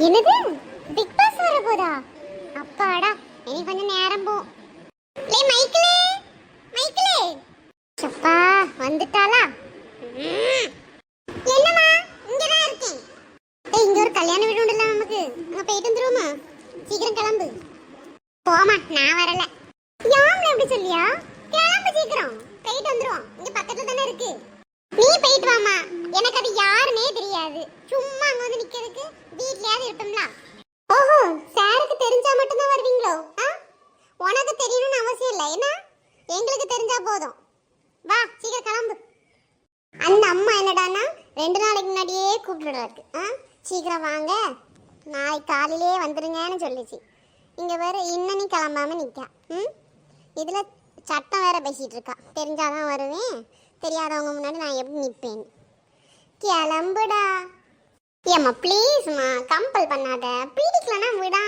என்னது big pass வர போதா? அப்பாடா, இனி கொஞ்சம் நேரம் போ. லே மைக்கிளே, மைக்கிளே. சப்பா வந்துட்டாளா? என்னம்மா? இங்க தான் இருக்கேன். ஏய், இங்க ஒரு கல்யாண வீடு உண்டல்ல நமக்கு. அங்க போயிட்டு வந்துருவோமா? சீக்கிரம் கிளம்பு. போமா, நான் வரல. யாம்ல எப்படி சொல்லியா? கிளம்பு சீக்கிரம். போயிட்டு வந்துருவோம். இங்க பக்கத்துல தானே இருக்கு. நீ போயிட்டு வாமா. எனக்கு அது யாருன்னே தெரியாது. சும்மா அங்க வந்து நிக்கிறதுக்கு வீட்லயாவது இருப்போம்ல. ஓஹோ, சாருக்கு தெரிஞ்சா மட்டும் தான் வருவீங்களோ? உனக்கு தெரியணும்னு அவசியம் இல்லை. என்ன, எங்களுக்கு தெரிஞ்சா போதும். வா சீக்கிரம் கிளம்பு. அந்த அம்மா என்னடான்னா 2 நாளைக்கு முன்னாடியே கூப்பிட்டுருக்கு. சீக்கிரம் வாங்க, நாளைக்கு காலையிலே வந்துருங்கன்னு சொல்லிச்சு. இங்கே வேற இன்னும் நீ கிளம்பாம நிற்கா. இதில் சட்டம் வேற பேசிகிட்டு இருக்கா. தெரிஞ்சாதான் வருவேன், தெரியாதவங்க முன்னாடி நான் எப்படி நிற்பேன். கிளம்புடா. ஏம்மா ப்ளீஸ்மா, கம்பல் பண்ணாத. பிடிக்கலன்னா விடா.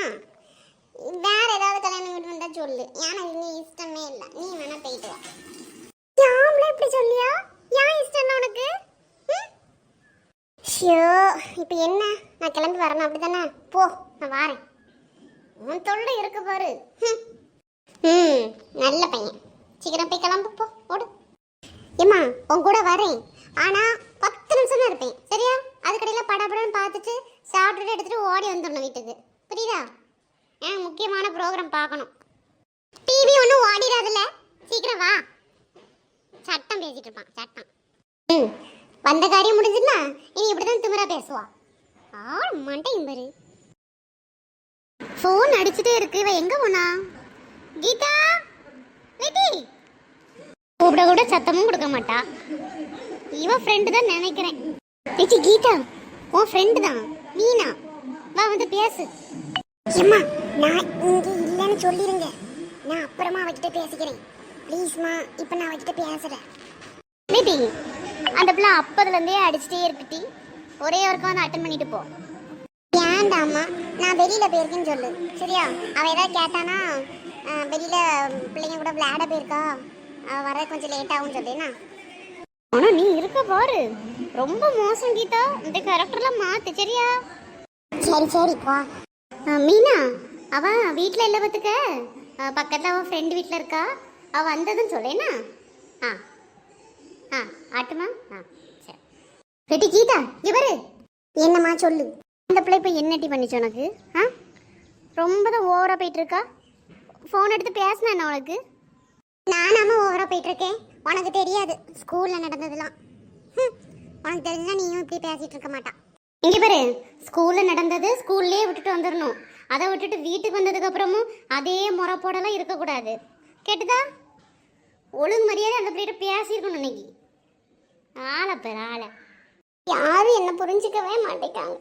வேற ஏதாவது கல்யாணம் வீட்டு வந்தா சொல்லு. எனக்கு நீ இஷ்டமே இல்லை. நீ வேணா போயிட்டு வா. யாம்ல இப்படி சொல்லியா? ஏன் இஷ்டம் உனக்கு? ஷியோ, இப்போ என்ன? நான் கிளம்பி வரணும் அப்படிதானே? போ, நான் வாரேன். உன் தொல்லை இருக்கு பாரு. நல்ல பையன். சீக்கிரம் போய் கிளம்பு, போ, ஓடு. ஏம்மா உன் கூட வரேன், ஆனா 10 நிமிஷம் தான் இருப்பேன், சரியா? அதுக்கடையில் படப்படன்னு பார்த்துட்டு சாப்பிட்டுட்டு எடுத்துட்டு ஓடி வந்துடணும் வீட்டுக்கு, புரியுதா? ஏன் முக்கியமான ப்ரோக்ராம் பார்க்கணும். டிவி ஒன்றும் ஓடிடாதுல்ல, சீக்கிரம் வா. சட்டம் பேசிட்டு இருப்பான், சட்டம். வந்த காரியம் முடிஞ்சுன்னா இனி இப்படிதான் திமிரா பேசுவா. மண்டையும் பாரு. ஃபோன் அடிச்சுட்டே இருக்கு. இவ எங்க போனா? கீதா, வெட்டி கூப்பிட கூட சத்தமும் கொடுக்க மாட்டா. இவ ஃப்ரெண்டு தான் நினைக்கிறேன். ஏச்சி கீதா, உன் ஃப்ரெண்டு தான் மீனா. வா வந்து பேசு. அம்மா, நான் இங்க இல்லைன்னு சொல்லிருங்க. நான் அப்புறமா அவகிட்ட பேசிக்கிறேன். ப்ளீஸ்மா, இப்போ நான் அவகிட்ட பேசுறேன். பேபி, அந்த பிள்ளை அப்பதுலேருந்தே அடிச்சுட்டே இருக்குட்டி. ஒரே ஒருக்கா வந்து அட்டன் பண்ணிட்டு போ. ஏன்டாம்மா, நான் வெளியில போயிருக்கேன்னு சொல்லு, சரியா? அவ ஏதாவது கேட்டானா வெளியில பிள்ளைங்க கூட விளையாட போயிருக்கா, வர கொஞ்சம் லேட் ஆகும் சொல்லேனா. ஆனா நீ இருக்க பாரு, ரொம்ப மோசம் கீதா. இந்த கேரக்டர்லாம் மாத்து, சரியா? சரி சரி போ. மீனா, அவ வீட்டில் இல்லை பார்த்துக்க. பக்கத்தில் அவன் ஃப்ரெண்டு வீட்டில் இருக்கா. அவ வந்ததுன்னு சொல்லேனா. ஆட்டுமா? சரி. பெட்டி கீதா, இவரு என்னம்மா சொல்லு. அந்த பிள்ளை இப்போ என்னட்டி பண்ணிச்சு உனக்கு? ரொம்ப தான் ஓவராக போயிட்டு இருக்கா. ஃபோன் எடுத்து பேசினா என்ன உனக்கு? நானாம ஓவராக போயிட்டு இருக்கேன். உனக்கு தெரியாது ஸ்கூலில் நடந்ததுலாம். உனக்கு தெரிஞ்சா நீயும் இப்படி பேசிட்டு இருக்க மாட்டான். இங்கே பாரு, ஸ்கூலில் நடந்தது ஸ்கூல்லே விட்டுட்டு வந்துடணும். அதை விட்டுட்டு வீட்டுக்கு வந்ததுக்கு அப்புறமும் அதே முறைப்போடலாம் இருக்கக்கூடாது, கேட்டுதா? ஒழுங்கு மரியாதை அந்த பிள்ளைகிட்ட பேசியிருக்கணும் இன்னைக்கு. ஆளை பேர் ஆளை யாரும் என்ன புரிஞ்சிக்கவே மாட்டேங்காங்க.